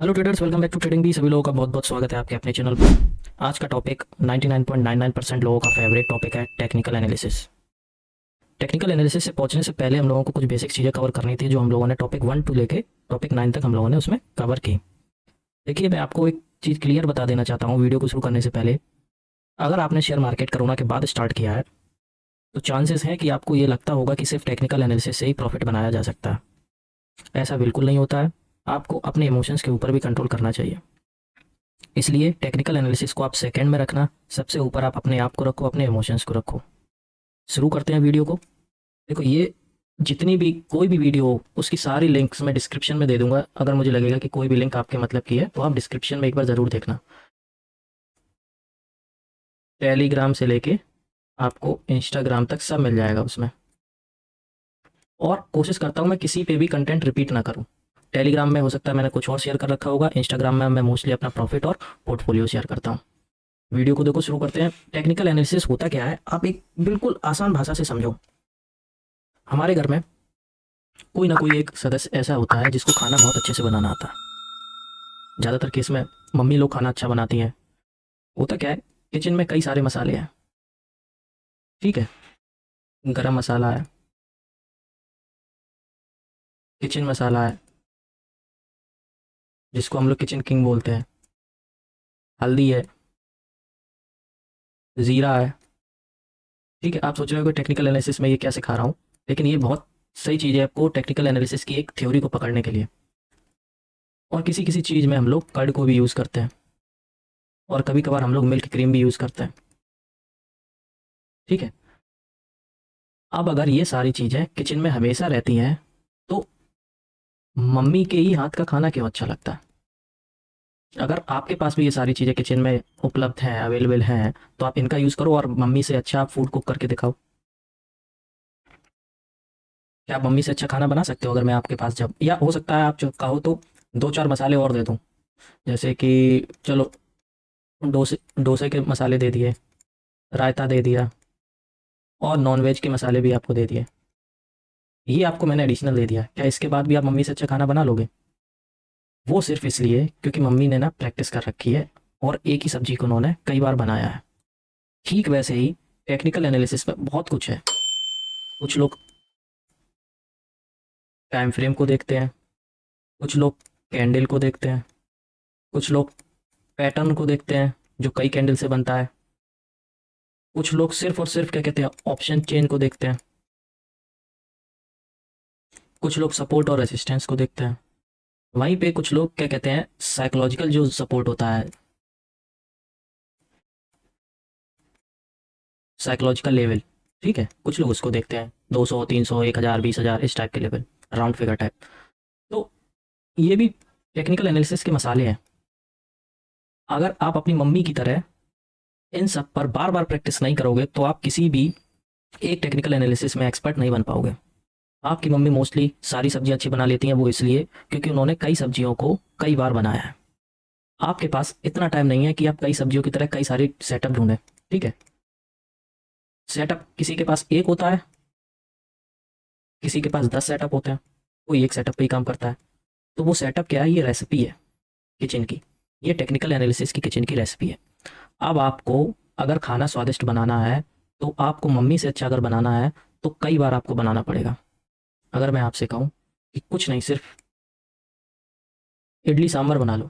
Hello traders, welcome back to trading भी। सभी लोगों का बहुत बहुत स्वागत है आपके अपने चैनल पर। आज का टॉपिक 99.99% लोगों का फेवरेट टॉपिक है, टेक्निकल एनालिसिस। टेक्निकल एनालिसिस से पहुंचने से पहले हम लोगों को कुछ बेसिक चीज़ें कवर करनी थी, जो हम लोगों ने टॉपिक 1 टू लेके टॉपिक 9 तक हम लोगों ने उसमें कवर की। देखिए, मैं आपको एक चीज़ क्लियर बता देना चाहता हूँ वीडियो को शुरू करने से पहले। अगर आपने शेयर मार्केट कोरोना के बाद स्टार्ट किया है, तो चांसेस हैं कि आपको ये लगता होगा कि सिर्फ टेक्निकल एनालिसिस से ही प्रॉफिट बनाया जा सकता है। ऐसा बिल्कुल नहीं होता है। आपको अपने इमोशंस के ऊपर भी कंट्रोल करना चाहिए। इसलिए टेक्निकल एनालिसिस को आप सेकंड में रखना, सबसे ऊपर आप अपने आप को रखो, अपने इमोशंस को रखो। शुरू करते हैं वीडियो को। देखो, ये जितनी भी कोई भी वीडियो हो, उसकी सारी लिंक्स मैं डिस्क्रिप्शन में दे दूंगा। अगर मुझे लगेगा कि कोई भी लिंक आपके मतलब की है, तो आप डिस्क्रिप्शन में एक बार ज़रूर देखना। टेलीग्राम से लेके आपको इंस्टाग्राम तक सब मिल जाएगा उसमें। और कोशिश करता हूँ मैं किसी पे भी कंटेंट रिपीट ना करूँ। टेलीग्राम में हो सकता है मैंने कुछ और शेयर कर रखा होगा, इंस्टाग्राम में मैं मोस्टली अपना प्रॉफिट और पोर्टफोलियो शेयर करता हूँ। वीडियो को देखो, शुरू करते हैं। टेक्निकल एनालिसिस होता क्या है, आप एक बिल्कुल आसान भाषा से समझो। हमारे घर में कोई ना कोई एक सदस्य ऐसा होता है जिसको खाना बहुत अच्छे से बनाना आता है। ज़्यादातर केस में मम्मी लोग खाना अच्छा बनाती हैं। होता क्या है, किचन में कई सारे मसाले हैं। ठीक है, गरम मसाला है, किचन मसाला है जिसको हम लोग किचन किंग बोलते हैं, हल्दी है, ज़ीरा है। ठीक है, आप सोच रहे हो कि टेक्निकल एनालिसिस में ये क्या सिखा रहा हूँ, लेकिन ये बहुत सही चीज़ है आपको टेक्निकल एनालिसिस की एक थ्योरी को पकड़ने के लिए। और किसी किसी चीज़ में हम लोग कर्ड को भी यूज़ करते हैं, और कभी कभार हम लोग मिल्क क्रीम भी यूज़ करते हैं। ठीक है, अब अगर ये सारी चीज़ें किचन में हमेशा रहती हैं, तो मम्मी के ही हाथ का खाना क्यों अच्छा लगता है। अगर आपके पास भी ये सारी चीज़ें किचन में उपलब्ध हैं, अवेलेबल हैं, तो आप इनका यूज़ करो और मम्मी से अच्छा आप फूड कुक करके दिखाओ। क्या आप मम्मी से अच्छा खाना बना सकते हो अगर मैं आपके पास, जब या हो सकता है आप जो कहो तो दो चार मसाले और दे दूँ। जैसे कि चलो, डोसे डोसे के मसाले दे दिए, रायता दे दिया, और नॉन-वेज के मसाले भी आपको दे दिए। ये आपको मैंने एडिशनल दे दिया, क्या इसके बाद भी आप मम्मी से अच्छा खाना बना लोगे? वो सिर्फ़ इसलिए क्योंकि मम्मी ने ना प्रैक्टिस कर रखी है, और एक ही सब्ज़ी को उन्होंने कई बार बनाया है। ठीक वैसे ही टेक्निकल एनालिसिस में बहुत कुछ है। कुछ लोग टाइम फ्रेम को देखते हैं, कुछ लोग कैंडल को देखते हैं, कुछ लोग पैटर्न को देखते हैं जो कई कैंडल से बनता है, कुछ लोग सिर्फ़ और सिर्फ़ क्या कहते हैं, ऑप्शन चेन को देखते हैं, कुछ लोग सपोर्ट और रेजिस्टेंस को देखते हैं। वहीं पे कुछ लोग क्या कहते हैं, साइकोलॉजिकल जो सपोर्ट होता है, साइकोलॉजिकल लेवल, ठीक है, कुछ लोग उसको देखते हैं, 200, 300, 1000, 20,000, इस टाइप के लेवल, राउंड फिगर टाइप। तो ये भी टेक्निकल एनालिसिस के मसाले हैं। अगर आप अपनी मम्मी की तरह इन सब पर बार बार प्रैक्टिस नहीं करोगे, तो आप किसी भी एक टेक्निकल एनालिसिस में एक्सपर्ट नहीं बन पाओगे। आपकी मम्मी मोस्टली सारी सब्जियां अच्छी बना लेती हैं, वो इसलिए क्योंकि उन्होंने कई सब्जियों को कई बार बनाया है। आपके पास इतना टाइम नहीं है कि आप कई सब्जियों की तरह कई सारे सेटअप ढूंढें। ठीक है, सेटअप किसी के पास एक होता है, किसी के पास 10 सेटअप होते हैं, कोई एक सेटअप पे ही काम करता है। तो वो सेटअप क्या है, ये रेसिपी है किचन की। ये टेक्निकल एनालिसिस की किचन की रेसिपी है। अब आपको अगर खाना स्वादिष्ट बनाना है, तो आपको मम्मी से अच्छा अगर बनाना है, तो कई बार आपको बनाना पड़ेगा। अगर मैं आपसे कहूँ कि कुछ नहीं, सिर्फ इडली सांभर बना लो,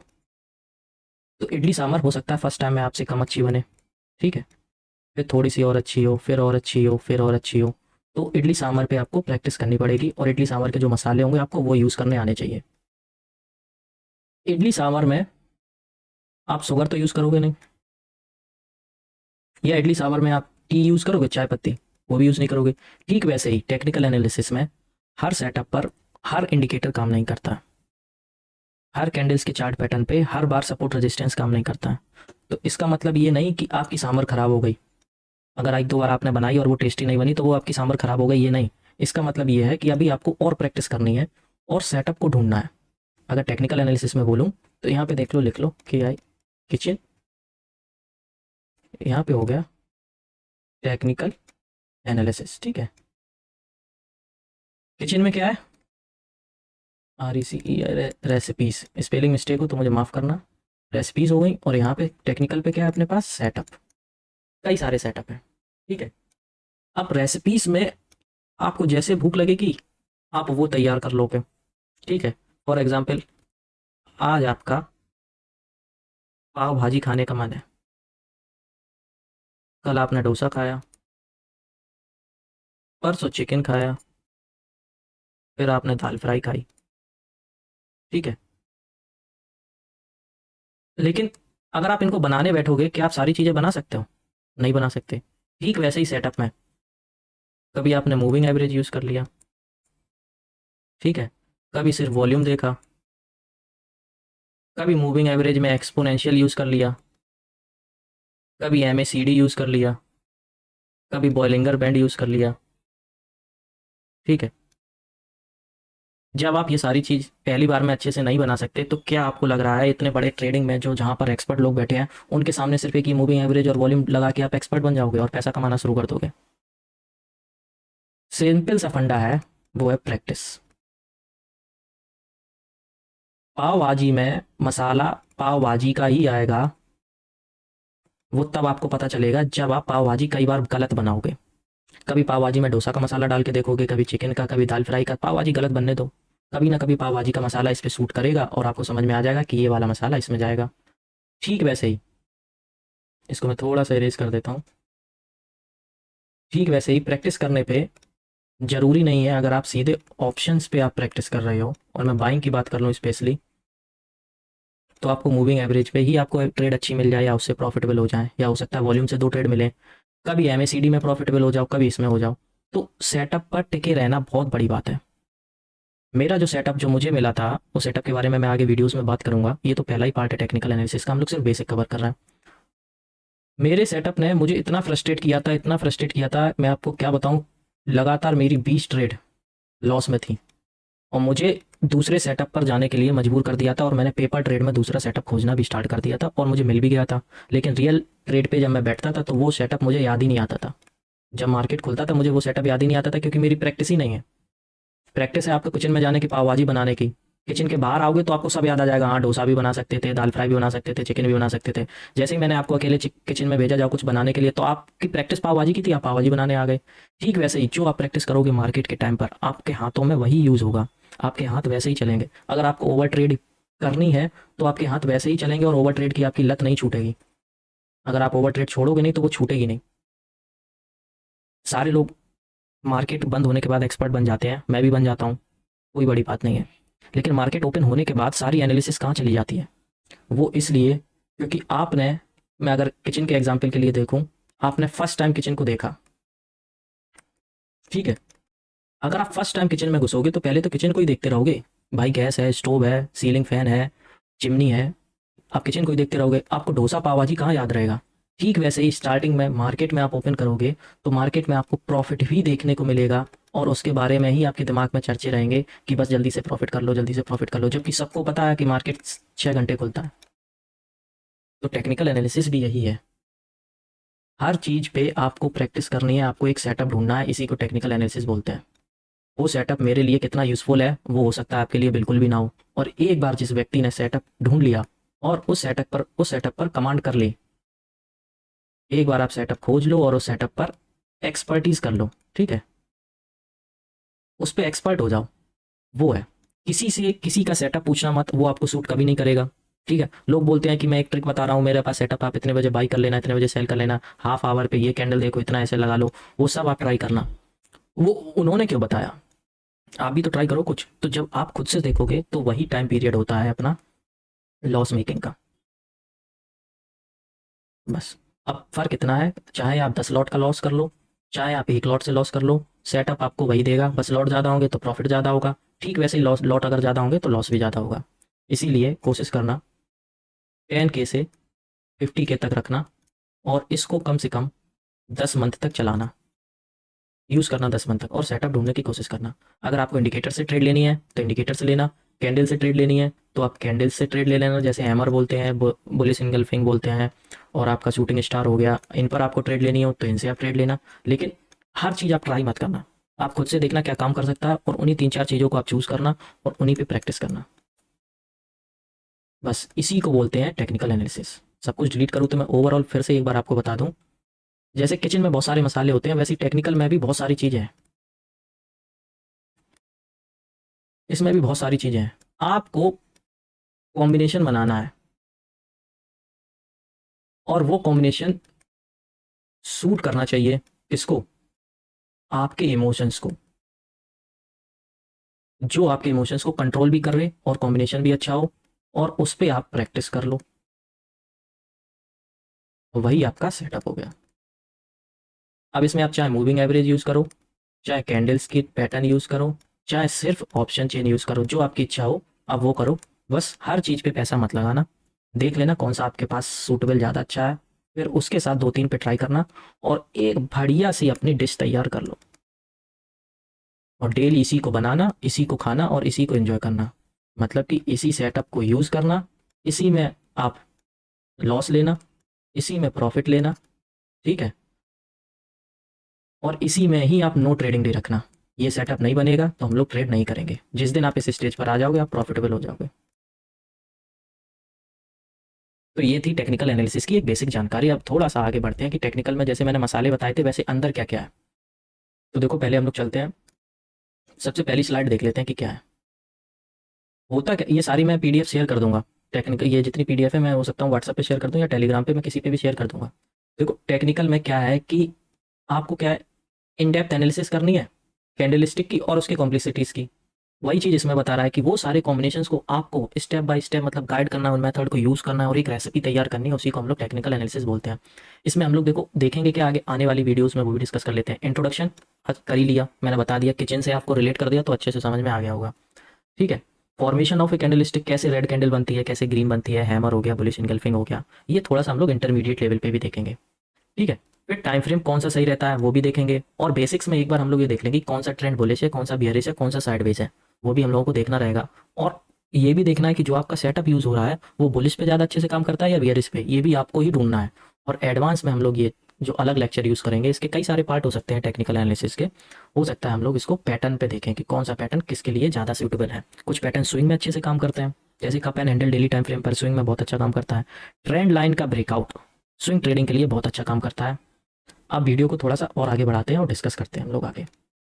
तो इडली सांभर हो सकता है फर्स्ट टाइम में आपसे कम अच्छी बने। ठीक है, फिर थोड़ी सी और अच्छी हो, फिर और अच्छी हो, फिर और अच्छी हो। तो इडली सांभर पे आपको प्रैक्टिस करनी पड़ेगी, और इडली सांभर के जो मसाले होंगे आपको वो यूज़ करने आने चाहिए। इडली सांभर में आप शुगर तो यूज़ करोगे नहीं, या इडली सांभर में आप टी यूज़ करोगे, चाय पत्ती, वो भी यूज़ नहीं करोगे। ठीक वैसे ही टेक्निकल एनालिसिस में हर सेटअप पर हर इंडिकेटर काम नहीं करता। हर कैंडल्स के चार्ट पैटर्न पे हर बार सपोर्ट रेजिस्टेंस काम नहीं करता। तो इसका मतलब ये नहीं कि आपकी सांभर खराब हो गई। अगर एक दो बार आपने बनाई और वो टेस्टी नहीं बनी, तो वो आपकी सांभर खराब हो गई, ये नहीं। इसका मतलब ये है कि अभी आपको और प्रैक्टिस करनी है, और सेटअप को ढूंढना है। अगर टेक्निकल एनालिसिस में बोलूँ, तो यहाँ पे देख लो, लिख लो कि आई किचन, यहाँ पे हो गया टेक्निकल एनालिसिस। ठीक है, किचन में क्या है, RECE, रेसिपीज, स्पेलिंग मिस्टेक हो तो मुझे माफ़ करना। रेसिपीज हो गई, और यहाँ पे टेक्निकल पे क्या है अपने पास, सेटअप। कई सारे सेटअप हैं, ठीक है। अब रेसिपीज में आपको जैसे भूख लगेगी आप वो तैयार कर लोगे, ठीक है। फॉर एग्जाम्पल, आज आपका पाव भाजी खाने का मन है, कल आपने डोसा खाया, परसों चिकन खाया, फिर आपने दाल फ्राई खाई, ठीक है। लेकिन अगर आप इनको बनाने बैठोगे, क्या आप सारी चीज़ें बना सकते हो? नहीं बना सकते। ठीक वैसे ही सेटअप में कभी आपने मूविंग एवरेज यूज़ कर लिया, ठीक है, कभी सिर्फ वॉल्यूम देखा, कभी मूविंग एवरेज में एक्सपोनेंशियल यूज़ कर लिया, कभी MACD यूज़ कर लिया, कभी बॉयलिंगर बैंड यूज़ कर लिया, ठीक है। जब आप ये सारी चीज़ पहली बार में अच्छे से नहीं बना सकते, तो क्या आपको लग रहा है इतने बड़े ट्रेडिंग में जो जहाँ पर एक्सपर्ट लोग बैठे हैं, उनके सामने सिर्फ एक ही मूविंग एवरेज और वॉल्यूम लगा के आप एक्सपर्ट बन जाओगे और पैसा कमाना शुरू कर दोगे? सिंपल सा फंडा है, वो है प्रैक्टिस। पाव भाजी में मसाला पाव भाजी का ही आएगा, वो तब आपको पता चलेगा जब आप पाव भाजी कई बार गलत बनाओगे। कभी पाव भाजी में डोसा का मसाला डाल के देखोगे, कभी चिकन का, कभी दाल फ्राई का, पाव भाजी गलत बनने दो। कभी ना कभी पाव भाजी का मसाला इस पे सूट करेगा और आपको समझ में आ जाएगा कि ये वाला मसाला इसमें जाएगा। ठीक वैसे ही, इसको मैं थोड़ा सा इरेज कर देता हूँ। ठीक वैसे ही प्रैक्टिस करने पे ज़रूरी नहीं है, अगर आप सीधे ऑप्शंस पे आप प्रैक्टिस कर रहे हो, और मैं बाइंग की बात कर लूँ स्पेशली, तो आपको मूविंग एवरेज पे ही आपको एक ट्रेड अच्छी मिल जाए या उससे प्रॉफिटेबल हो जाए, या हो सकता है वॉल्यूम से 2 ट्रेड मिले। कभी MACD में प्रॉफिटेबल हो जाओ, कभी इसमें हो जाओ। तो सेटअप पर टिके रहना बहुत बड़ी बात है। मेरा जो सेटअप जो मुझे मिला था, वो सेटअप के बारे में मैं आगे वीडियोज़ में बात करूँगा। ये तो पहला ही पार्ट है टेक्निकल एनालिसिस का, हम लोग सिर्फ बेसिक कवर कर रहे हैं। मेरे सेटअप ने मुझे इतना फ्रस्ट्रेट किया था, इतना फ्रस्ट्रेट किया था, मैं आपको क्या बताऊँ, लगातार मेरी 20 ट्रेड लॉस में थी, और मुझे दूसरे सेटअप पर जाने के लिए मजबूर कर दिया था, और मैंने पेपर ट्रेड में दूसरा सेटअप खोजना भी स्टार्ट कर दिया था, और मुझे मिल भी गया था। लेकिन रियल ट्रेड पे जब मैं बैठता था तो वो सेटअप मुझे याद ही नहीं आता था। जब मार्केट खुलता था मुझे वो सेटअप याद ही नहीं आता था, क्योंकि मेरी प्रैक्टिस ही नहीं है। प्रैक्टिस है आपको किचन में जाने की, पाव भाजी बनाने की। किचन के बाहर आओगे तो आपको सब याद आ जाएगा, हाँ डोसा भी बना सकते थे, दाल फ्राई भी बना सकते थे, चिकन भी बना सकते थे। जैसे ही मैंने आपको अकेले किचन में भेजा जाओ कुछ बनाने के लिए, तो आपकी प्रैक्टिस पाव भाजी की थी, आप पाव भाजी बनाने आ गए। ठीक वैसे ही जो आप प्रैक्टिस करोगे मार्केट के टाइम पर, आपके हाथों में वही यूज़ होगा, आपके हाथ वैसे ही चलेंगे। अगर आपको ओवर ट्रेड करनी है तो आपके हाथ वैसे ही चलेंगे, और ओवर ट्रेड की आपकी लत नहीं छूटेगी। अगर आप ओवर ट्रेड छोड़ोगे नहीं तो वो छूटेगी नहीं। सारे लोग मार्केट बंद होने के बाद एक्सपर्ट बन जाते हैं, मैं भी बन जाता हूँ, कोई बड़ी बात नहीं है। लेकिन मार्केट ओपन होने के बाद सारी एनालिसिस कहाँ चली जाती है? वो इसलिए क्योंकि आपने, मैं अगर किचन के एग्जांपल के लिए देखूं, आपने फर्स्ट टाइम किचन को देखा, ठीक है। अगर आप फर्स्ट टाइम किचन में घुसोगे तो पहले तो किचन को ही देखते रहोगे, भाई गैस है, स्टोव है, सीलिंग फैन है, चिमनी है, आप किचन को ही देखते रहोगे, आपको डोसा पाव भाजी कहाँ याद रहेगा? ठीक वैसे ही स्टार्टिंग में मार्केट में आप ओपन करोगे तो मार्केट में आपको प्रॉफिट भी देखने को मिलेगा, और उसके बारे में ही आपके दिमाग में चर्चे रहेंगे कि बस जल्दी से प्रॉफिट कर लो, जल्दी से प्रॉफिट कर लो, जबकि सबको पता है कि मार्केट 6 घंटे खुलता है। तो टेक्निकल एनालिसिस भी यही है, हर चीज़ पे आपको प्रैक्टिस करनी है, आपको एक सेटअप ढूंढना है, इसी को टेक्निकल एनालिसिस बोलते हैं। वो सेटअप मेरे लिए कितना यूज़फुल है वो हो सकता है आपके लिए बिल्कुल भी ना हो, और एक बार जिस व्यक्ति ने सेटअप ढूंढ लिया और उस सेटअप पर कमांड कर ली, एक बार आप सेटअप खोज लो और उस सेटअप पर एक्सपर्टीज कर लो, ठीक है, उस पर एक्सपर्ट हो जाओ। वो है, किसी से किसी का सेटअप पूछना मत, वो आपको सूट कभी नहीं करेगा, ठीक है। लोग बोलते हैं कि मैं एक ट्रिक बता रहा हूँ, मेरे पास सेटअप, आप इतने बजे बाई कर लेना, इतने बजे सेल कर लेना, हाफ आवर पे ये कैंडल देखो, इतना ऐसे लगा लो, वो सब आप ट्राई करना। वो उन्होंने क्यों बताया, आप भी तो ट्राई करो कुछ। तो जब आप खुद से देखोगे तो वही टाइम पीरियड होता है अपना लॉस मेकिंग का, बस। अब फ़र्क इतना है, चाहे आप 10 लॉट का लॉस कर लो, चाहे आप एक लॉट से लॉस कर लो, सेटअप आपको वही देगा, बस लॉट ज़्यादा होंगे तो प्रॉफिट ज़्यादा होगा। ठीक वैसे ही लॉस, लॉट अगर ज़्यादा होंगे तो लॉस भी ज़्यादा होगा। इसीलिए कोशिश करना 10K से 50K तक रखना, और इसको कम से कम 10 मंथ तक चलाना, यूज़ करना 10 मंथ तक, और सेटअप ढूंढने की कोशिश करना। अगर आपको इंडिकेटर से ट्रेड लेनी है तो इंडिकेटर से लेना, कैंडल से ट्रेड लेनी है तो आप कैंडल से ट्रेड ले लेना, जैसे हैमर बोलते हैं, बुलिश इनगल्फिंग बोलते हैं, और आपका शूटिंग स्टार हो गया, इन पर आपको ट्रेड लेनी हो तो इनसे आप ट्रेड लेना। लेकिन हर चीज़ आप ट्राई मत करना, आप खुद से देखना क्या काम कर सकता है और उन्हीं 3-4 चीज़ों को आप चूज़ करना और उन्हीं पे प्रैक्टिस करना। बस इसी को बोलते हैं टेक्निकल एनालिसिस। सब कुछ डिलीट करूँ तो मैं ओवरऑल फिर से एक बार आपको बता दूँ, जैसे किचन में बहुत सारे मसाले होते हैं, वैसे ही टेक्निकल में भी बहुत सारी चीज़ें हैं। इसमें भी बहुत सारी चीज़ें हैं। आपको कॉम्बिनेशन बनाना है और वो कॉम्बिनेशन सूट करना चाहिए किसको? आपके इमोशंस को। जो आपके इमोशंस को कंट्रोल भी करे और कॉम्बिनेशन भी अच्छा हो और उस पे आप प्रैक्टिस कर लो। वही आपका सेटअप हो गया। अब इसमें आप चाहे मूविंग एवरेज यूज़ करो, चाहे कैंडल्स की पैटर्न यूज़ करो, चाहे सिर्फ ऑप्शन चेन यूज़ करो, जो आपकी इच्छा हो आप वो करो। बस हर चीज़ पे पैसा मत लगाना। देख लेना कौन सा आपके पास सूटेबल ज़्यादा अच्छा है, फिर उसके साथ 2-3 पे ट्राई करना और एक बढ़िया सी अपनी डिश तैयार कर लो और डेली इसी को बनाना, इसी को खाना और इसी को एंजॉय करना। मतलब कि इसी सेटअप को यूज़ करना, इसी में आप लॉस लेना, इसी में प्रॉफिट लेना, ठीक है? और इसी में ही आप नो ट्रेडिंग डे रखना। ये सेटअप नहीं बनेगा तो हम लोग ट्रेड नहीं करेंगे। जिस दिन आप इस स्टेज पर आ जाओगे आप प्रॉफिटेबल हो जाओगे। तो ये थी टेक्निकल एनालिसिस की एक बेसिक जानकारी। अब थोड़ा-सा आगे बढ़ते हैं कि टेक्निकल में जैसे मैंने मसाले बताए थे वैसे अंदर क्या-क्या है। तो देखो पहले हम लोग चलते हैं, सबसे पहली स्लाइड देख लेते हैं कि क्या है। होता क्या ये सारी मैं पीडीएफ शेयर कर दूँगा। टेक्निकल ये जितनी पीडीएफ है मैं हो सकता हूँ व्हाट्सएप पे शेयर कर दूँ या टेलीग्राम पे मैं किसी पे भी शेयर कर दूँगा। देखो टेक्निकल में क्या है कि आपको क्या है इन डेप्थ एनालिसिस करनी है कैंडलस्टिक की और उसकी कॉम्प्लेक्सिटीज़ की। वही चीज़ इसमें बता रहा है कि वो सारे कॉम्बिनेशंस को आपको स्टेप बाय स्टेप मतलब गाइड करना है, उन मेथड को यूज़ करना है और एक रेसिपी तैयार करनी है, उसी को हम लोग टेक्निकल एनालिसिस बोलते हैं। इसमें हम लोग देखो देखेंगे कि आगे आने वाली वीडियोज़ में वो भी डिस्कस कर लेते हैं। इंट्रोडक्शन कर ही लिया, मैंने बता दिया, किचन से आपको रिलेट कर दिया तो अच्छे से समझ में आ गया होगा। ठीक है? फॉर्मेशन ऑफ ए कैंडलस्टिक, कैसे रेड कैंडल बनती है, कैसे ग्रीन बनती है, हैमर हो गया, बुलिश एंगल्फिंग हो गया, ये थोड़ा-सा हम लोग इंटरमीडिएट लेवल पे भी देखेंगे। ठीक है? फिर टाइम फ्रेम कौन सा सही रहता है वो भी देखेंगे और बेसिक्स में एक बार हम लोग ये देख लेंगे कि कौन सा ट्रेंड बुलिश है, कौन सा बियरिश है, कौन सा साइडवेज है, वो भी हम लोगों को देखना रहेगा। और ये भी देखना है कि जो आपका सेटअप यूज़ हो रहा है वो बुलिश पे ज़्यादा अच्छे से काम करता है या बियरिश पे, ये भी आपको ही ढूंढना है। और एडवांस में हम लोग ये जो अलग लेक्चर यूज़ करेंगे इसके कई सारे पार्ट हो सकते हैं टेक्निकल एनालिसिस के। हो सकता है हम लोग इसको पैटर्न पे देखें कि कौन सा पैटर्न किसके लिए ज़्यादा सूटेबल है। कुछ पैटर्न स्विंग में अच्छे से काम करते हैं, जैसे cup and handle daily time frame पर स्विंग में बहुत अच्छा काम करता है। ट्रेंड लाइन का ब्रेकआउट स्विंग ट्रेडिंग के लिए बहुत अच्छा काम करता है। अब वीडियो को थोड़ा सा और आगे बढ़ाते हैं और डिस्कस करते हैं हम लोग आगे।